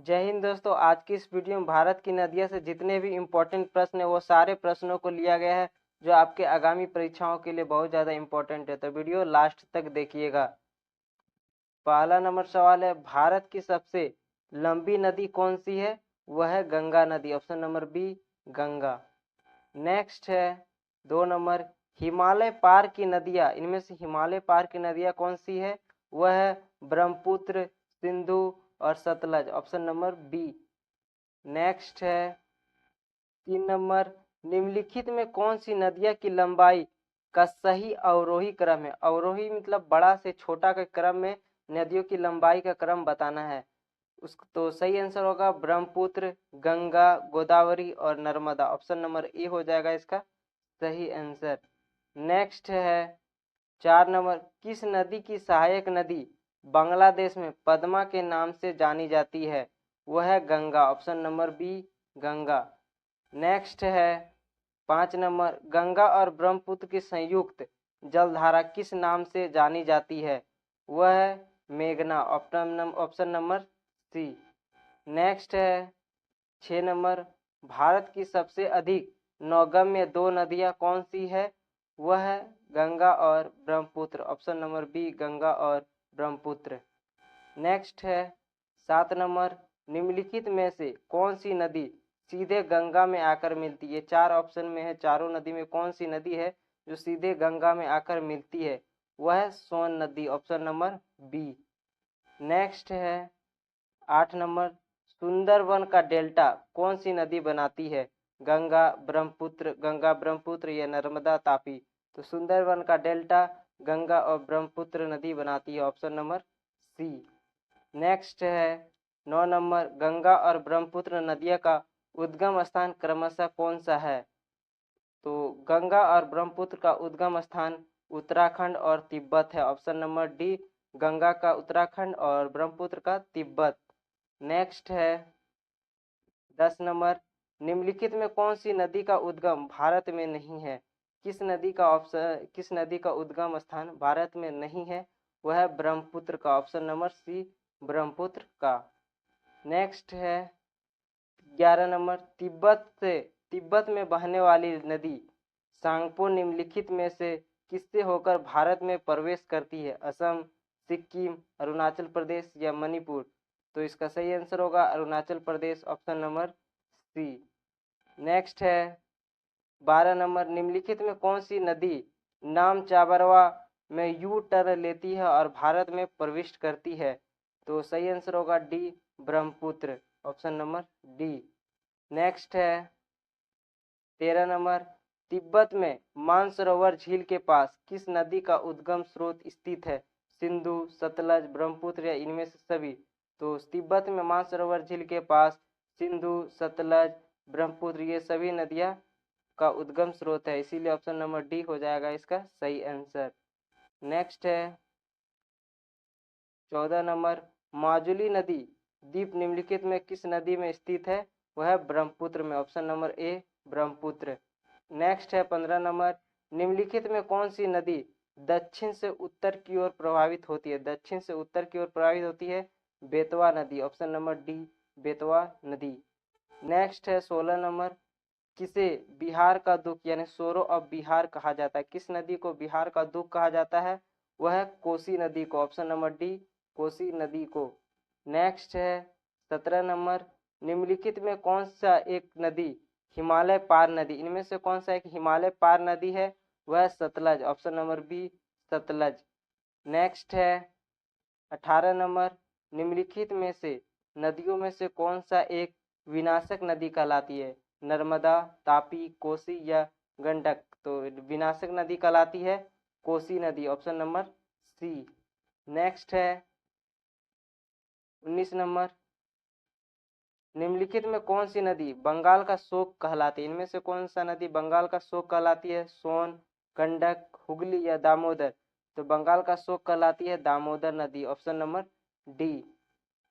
जय हिंद दोस्तों। आज की इस वीडियो में भारत की नदियों से जितने भी इम्पोर्टेंट प्रश्न है वो सारे प्रश्नों को लिया गया है जो आपके आगामी परीक्षाओं के लिए बहुत ज़्यादा इम्पोर्टेंट है, तो वीडियो लास्ट तक देखिएगा। पहला नंबर सवाल है, भारत की सबसे लंबी नदी कौन सी है? वह है गंगा नदी, option number B Ganga. Next है 2 नंबर, हिमालय पार की नदियाँ, इनमें से हिमालय पार की नदियाँ कौन सी है? वह है ब्रह्मपुत्र, सिंधु और Sutlej, option number B. Next है 3 नंबर, निम्नलिखित में कौन सी नदियाँ की लंबाई का सही अवरोही क्रम है? अवरोही मतलब बड़ा से छोटा के क्रम में नदियों की लंबाई का क्रम बताना है। तो सही आंसर होगा ब्रह्मपुत्र, गंगा, गोदावरी और नर्मदा, ऑप्शन नंबर ए हो जाएगा इसका सही आंसर। नेक्स्ट है 4 नंबर, किस नदी की सहायक नदी बांग्लादेश में पद्मा के नाम से जानी जाती है? वह है Ganga, option number B Ganga. Next है 5 नंबर, गंगा और ब्रह्मपुत्र की संयुक्त जलधारा किस नाम से जानी जाती है? वह है मेघना, ऑप्शन नंबर सी। नेक्स्ट है 6 नंबर, भारत की सबसे अधिक नौगम्य 2 नदियाँ कौन सी है? वह है गंगा और Brahmaputra, option number B Ganga और ब्रह्मपुत्र। नेक्स्ट है 7 नंबर, निम्नलिखित में से कौन सी नदी सीधे गंगा में आकर मिलती है? 4 ऑप्शन में है, चारों नदी में कौन सी नदी है जो सीधे गंगा में आकर मिलती है? वह है सोन नदी, ऑप्शन नंबर बी। नेक्स्ट है 8 नंबर, सुंदरवन का डेल्टा कौन सी नदी बनाती है? गंगा ब्रह्मपुत्र या नर्मदा तापी? तो सुंदरवन का डेल्टा गंगा और ब्रह्मपुत्र नदी बनाती है, ऑप्शन नंबर सी। नेक्स्ट है 9 नंबर, गंगा और ब्रह्मपुत्र नदियों का उद्गम स्थान क्रमशः कौन सा है? तो गंगा और ब्रह्मपुत्र का उद्गम स्थान उत्तराखंड और तिब्बत है, ऑप्शन नंबर डी गंगा का उत्तराखंड और ब्रह्मपुत्र का तिब्बत। नेक्स्ट है 10 नंबर, निम्नलिखित में कौन सी नदी का उद्गम भारत में नहीं है? किस नदी का उद्गम स्थान भारत में नहीं है? वह है ब्रह्मपुत्र का, ऑप्शन नंबर सी ब्रह्मपुत्र का। नेक्स्ट है 11 नंबर, तिब्बत में बहने वाली नदी सांगपो निम्नलिखित में से किससे होकर भारत में प्रवेश करती है? असम, सिक्किम, अरुणाचल प्रदेश या मणिपुर? तो इसका सही आंसर होगा Arunachal Pradesh, option number C. Next है 12 नंबर, निम्नलिखित में कौन सी नदी नामचाबरवा में यू टर्न लेती है और भारत में प्रविष्ट करती है? तो सही आंसर होगा D Brahmaputra, option number D. Next है 13 नंबर, तिब्बत में मानसरोवर झील के पास किस नदी का उद्गम स्रोत स्थित है? सिंधु, सतलज, ब्रह्मपुत्र या इनमें से सभी? तो तिब्बत में मानसरोवर झील के पास सिंधु, सतलज, ब्रह्मपुत्र ये सभी नदियाँ का उद्गम स्रोत है, इसीलिए ऑप्शन नंबर डी हो जाएगा इसका सही आंसर। नेक्स्ट है 14 नंबर, माजुली नदी द्वीप निम्नलिखित में किस नदी में स्थित है? वह है ब्रह्मपुत्र में, option number A Brahmaputra. Next है 15 नंबर, निम्नलिखित में कौन सी नदी दक्षिण से उत्तर की ओर प्रभावित होती है? दक्षिण से उत्तर की ओर प्रभावित होती है बेतवा नदी, ऑप्शन नंबर डी बेतवा नदी। नेक्स्ट है 16 नंबर, किसे बिहार का दुख यानी सोरो ऑफ बिहार कहा जाता है? किस नदी को बिहार का दुख कहा जाता है? वह है कोसी नदी को, ऑप्शन नंबर डी कोसी नदी को। नेक्स्ट है 17 नंबर, निम्नलिखित में कौन सा एक नदी हिमालय पार नदी, इनमें से कौन सा एक हिमालय पार नदी है? वह Sutlej, option number B Sutlej. Next है 18 नंबर, निम्नलिखित में से नदियों में से कौन सा एक विनाशक नदी कहलाती है? नर्मदा, तापी, कोसी या गंडक? तो विनाशक नदी कहलाती है कोसी नदी, ऑप्शन नंबर सी। नेक्स्ट है 19 नंबर, निम्नलिखित में कौन सी नदी बंगाल का शोक कहलाती है? इनमें से कौन सा नदी बंगाल का शोक कहलाती है? सोन, गंडक, हुगली या दामोदर? तो बंगाल का शोक कहलाती है दामोदर नदी, ऑप्शन नंबर डी।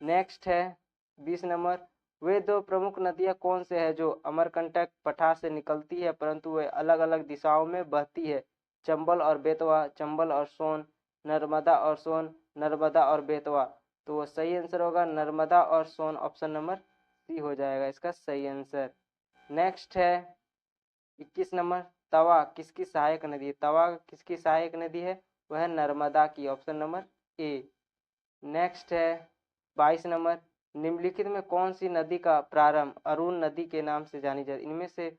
नेक्स्ट है 20 नंबर, वे 2 प्रमुख नदियां कौन से है जो अमरकंटक पठार से निकलती है परंतु वे अलग अलग दिशाओं में बहती है? चंबल और बेतवा, चंबल और सोन, नर्मदा और सोन, नर्मदा और बेतवा? तो वो सही आंसर होगा नर्मदा और सोन, ऑप्शन नंबर सी हो जाएगा इसका सही आंसर। नेक्स्ट है 21 नंबर, तवा किसकी सहायक नदी है? तवा किसकी सहायक नदी है? वह है नर्मदा की, ऑप्शन नंबर ए। नेक्स्ट है 22 नंबर, निम्नलिखित में कौन सी नदी का प्रारंभ अरुण नदी के नाम से जानी जाती? इनमें से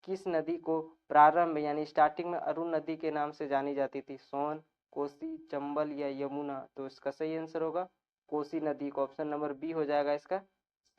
किस नदी को प्रारंभ यानी स्टार्टिंग में अरुण नदी के नाम से जानी जाती थी? सोन, कोसी, चंबल या यमुना? तो इसका सही आंसर होगा कोसी नदी को, ऑप्शन नंबर बी हो जाएगा इसका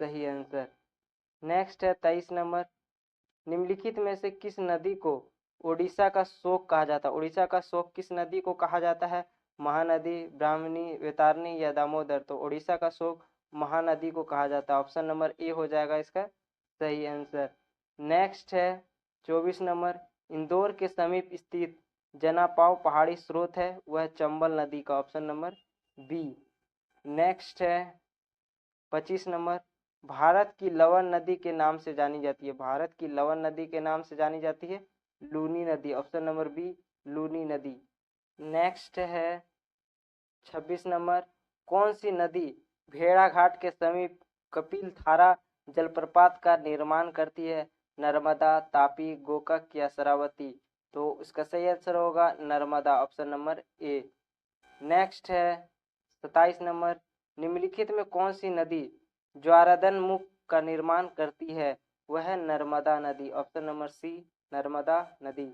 सही आंसर। नेक्स्ट है 23 नंबर, निम्नलिखित में से किस नदी को ओडिशा का शोक कहा जाता है? उड़ीसा का शोक किस नदी को कहा जाता है? महानदी, ब्राह्मणी, वैतरणी या दामोदर? तो उड़ीसा का शोक महानदी को कहा जाता है, ऑप्शन नंबर ए हो जाएगा इसका सही आंसर। नेक्स्ट है 24 नंबर, इंदौर के समीप स्थित जनापाव पहाड़ी स्रोत है, वह चंबल नदी का, ऑप्शन नंबर बी। नेक्स्ट है 25 नंबर, भारत की लवन नदी के नाम से जानी जाती है? भारत की लवन नदी के नाम से जानी जाती है लूनी नदी, ऑप्शन नंबर बी लूनी नदी। नेक्स्ट है 26 नंबर, कौन सी नदी भेड़ाघाट के समीप कपिल धारा जलप्रपात का निर्माण करती है? नर्मदा, तापी, गोकक या शरावती? तो इसका सही आंसर होगा Narmada, option number A. Next है 27 नंबर, निम्नलिखित में कौन सी नदी ज्वारदन मुख का निर्माण करती है? वह है नर्मदा नदी, ऑप्शन नंबर सी नर्मदा नदी।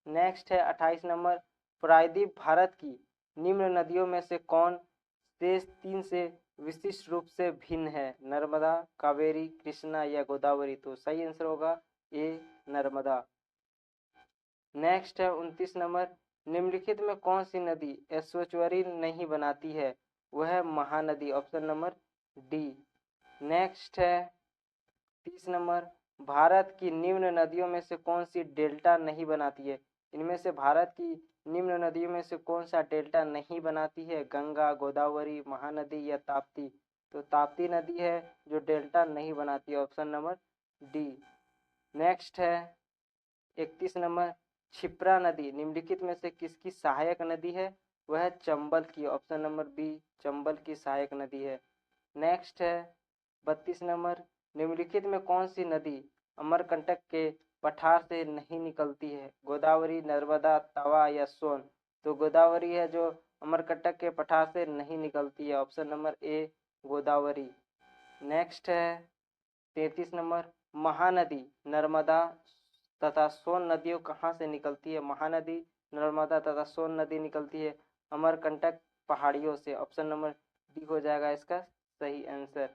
नेक्स्ट है 28 नंबर, प्रायद्वीप भारत की निम्न नदियों में से कौन शेष 3 से विशिष्ट रूप से भिन्न है? नर्मदा, कावेरी, कृष्णा या गोदावरी? तो सही आंसर होगा ए नर्मदा। नेक्स्ट है 29 नंबर, निम्नलिखित में कौन सी नदी एस्चुअरी नहीं बनाती है? वह है Mahanadi, option number D. Next है 30 नंबर, भारत की निम्न नदियों में से कौन सी डेल्टा नहीं बनाती है? इनमें से भारत की निम्न नदियों में से कौन सा डेल्टा नहीं बनाती है? गंगा, गोदावरी, महानदी या ताप्ती? तो ताप्ती नदी है जो डेल्टा नहीं बनाती है, ऑप्शन नंबर डी। नेक्स्ट है 31 नंबर, क्षिप्रा नदी निम्नलिखित में से किसकी सहायक नदी है? वह है चंबल की, ऑप्शन नंबर बी चंबल की सहायक नदी है। नेक्स्ट है 32 नंबर, निम्नलिखित में कौन सी नदी अमरकंटक के पठार से नहीं निकलती है? गोदावरी, नर्मदा, तवा या सोन? तो गोदावरी है जो अमरकंटक के पठार से नहीं निकलती है, option number A Godavari. Next है 33 नंबर, महानदी नर्मदा तथा सोन नदियों कहाँ से निकलती है? महानदी, नर्मदा तथा सोन नदी निकलती है अमरकंटक पहाड़ियों से, ऑप्शन नंबर डी हो जाएगा इसका सही आंसर।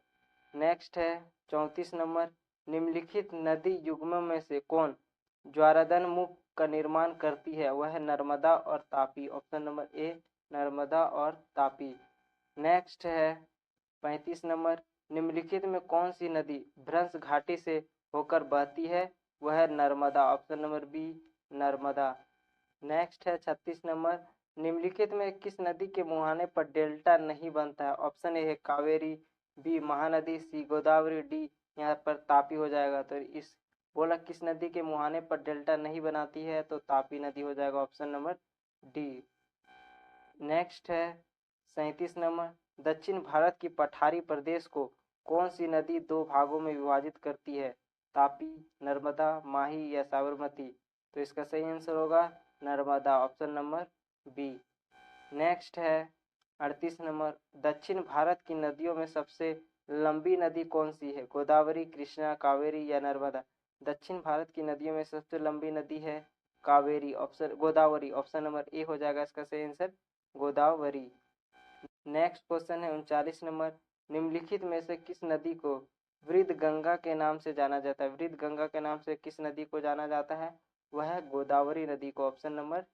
नेक्स्ट है 34 नंबर, निम्नलिखित नदी युग्म में से कौन ज्वारदन मुख का निर्माण करती है? वह है नर्मदा और Tapi, option number A Narmada और तापी। नेक्स्ट है 35 नंबर, निम्नलिखित में कौन सी नदी भ्रंश घाटी से होकर बहती है? वह है Narmada, option number B Narmada. Next है 36 नंबर, निम्नलिखित में किस नदी के मुहाने पर डेल्टा नहीं बनता है? ऑप्शन ए है कावेरी, बी महानदी, सी गोदावरी, डी यहाँ पर तापी हो जाएगा। तो इस बोला किस नदी के मुहाने पर डेल्टा नहीं बनाती है? तो तापी नदी हो जाएगा, ऑप्शन नंबर डी। नेक्स्ट है 37 नंबर, दक्षिण भारत की पठारी प्रदेश को कौन सी नदी 2 भागों में विभाजित करती है? तापी, नर्मदा, माही या साबरमती? तो इसका सही आंसर होगा Narmada, option number B. Next है 38 नंबर, दक्षिण भारत की नदियों में सबसे लंबी नदी कौन सी है? गोदावरी, कृष्णा, कावेरी या नर्मदा? दक्षिण भारत की नदियों में सबसे लंबी नदी है Kaveri, option Godavari, option number A हो जाएगा इसका सही आंसर गोदावरी। नेक्स्ट क्वेश्चन है 39 नंबर, निम्नलिखित में से किस नदी को वृद्ध गंगा के नाम से जाना जाता है? वृद्ध गंगा के नाम से किस नदी को जाना जाता है? वह है गोदावरी नदी को, ऑप्शन नंबर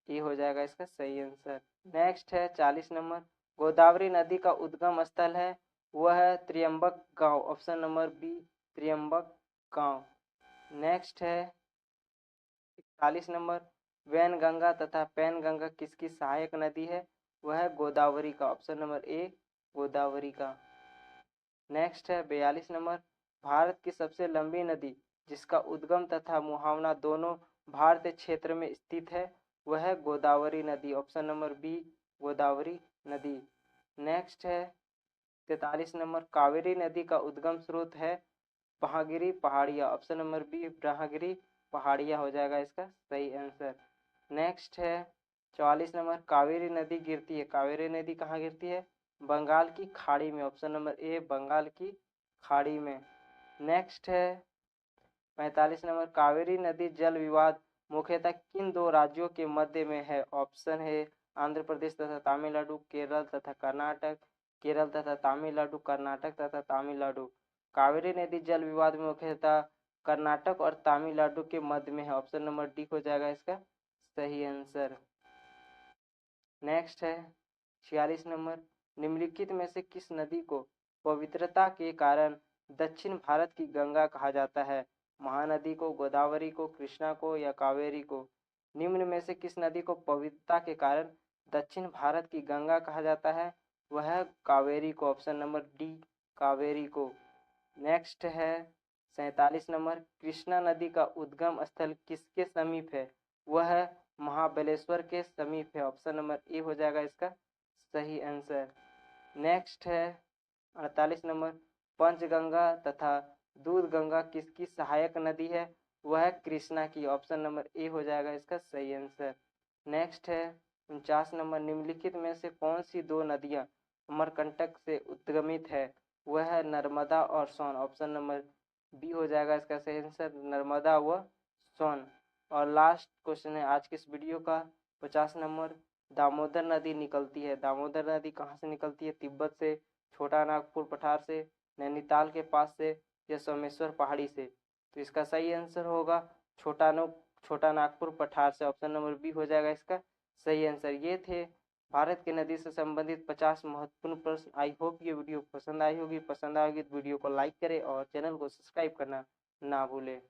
ए हो जाएगा इसका सही आंसर। नेक्स्ट है 40 नंबर, गोदावरी नदी का उद्गम स्थल है वह है त्रियंबक गांव, ऑप्शन नंबर बी त्रियंबक गांव। नेक्स्ट है 41 नंबर, वैनगंगा तथा पैनगंगा किसकी सहायक नदी है? वह है गोदावरी का, ऑप्शन नंबर ए गोदावरी का। नेक्स्ट है 42 नंबर, भारत की सबसे लंबी नदी जिसका उद्गम तथा मुहावना दोनों भारतीय क्षेत्र में स्थित है वह है गोदावरी नदी, ऑप्शन नंबर बी गोदावरी नदी। नेक्स्ट है 43 नंबर कावेरी नदी का उद्गम स्रोत है ब्रह्मगिरी पहाड़िया। ऑप्शन नंबर बी ब्रह्मगिरी पहाड़िया हो जाएगा इसका सही आंसर। नेक्स्ट है 44 नंबर कावेरी नदी गिरती है, कावेरी नदी कहाँ गिरती है? बंगाल की खाड़ी में। ऑप्शन नंबर ए बंगाल की खाड़ी में। नेक्स्ट है 45 नंबर कावेरी नदी जल विवाद मुख्यतः किन दो राज्यों के मध्य में है? ऑप्शन है आंध्र प्रदेश तथा तमिलनाडु, केरल तथा कर्नाटक, केरल तथा तमिलनाडु, कर्नाटक तथा तमिलनाडु। कावेरी नदी जल विवाद में मुख्यतः कर्नाटक और तमिलनाडु के मध्य में है। ऑप्शन नंबर डी हो जाएगा इसका सही आंसर। नेक्स्ट है 46 नंबर निम्नलिखित में से किस नदी को पवित्रता के कारण दक्षिण भारत की गंगा कहा जाता है? महानदी को, गोदावरी को, कृष्णा को या कावेरी को? निम्न में से किस नदी को पवित्रता के कारण दक्षिण भारत की गंगा कहा जाता है? वह है कावेरी को। ऑप्शन नंबर डी कावेरी को। नेक्स्ट है 47 नंबर कृष्णा नदी का उद्गम स्थल किसके समीप है? वह है महाबलेश्वर के समीप है। ऑप्शन नंबर ए हो जाएगा इसका सही आंसर। नेक्स्ट है 48 नंबर पंचगंगा तथा दूध गंगा किसकी सहायक नदी है? वह है कृष्णा की। ऑप्शन नंबर ए हो जाएगा इसका सही आंसर। नेक्स्ट है 49 नंबर निम्नलिखित में से कौन सी दो नदियां अमरकंटक से उद्गमित है? वह है नर्मदा और सोन। ऑप्शन नंबर बी हो जाएगा इसका सही आंसर नर्मदा व सोन। और लास्ट क्वेश्चन है आज के इस वीडियो का 50 नंबर दामोदर नदी निकलती है, दामोदर नदी कहाँ से निकलती है? तिब्बत से, छोटा नागपुर पठार से, नैनीताल के पास से या सोमेश्वर पहाड़ी से? तो इसका सही आंसर होगा छोटा नागपुर पठार से। ऑप्शन नंबर बी हो जाएगा इसका सही आंसर। ये थे भारत की नदी से संबंधित 50 महत्वपूर्ण प्रश्न। आई होप ये वीडियो पसंद आई होगी। पसंद आएगी तो वीडियो को लाइक करें और चैनल को सब्सक्राइब करना ना भूलें।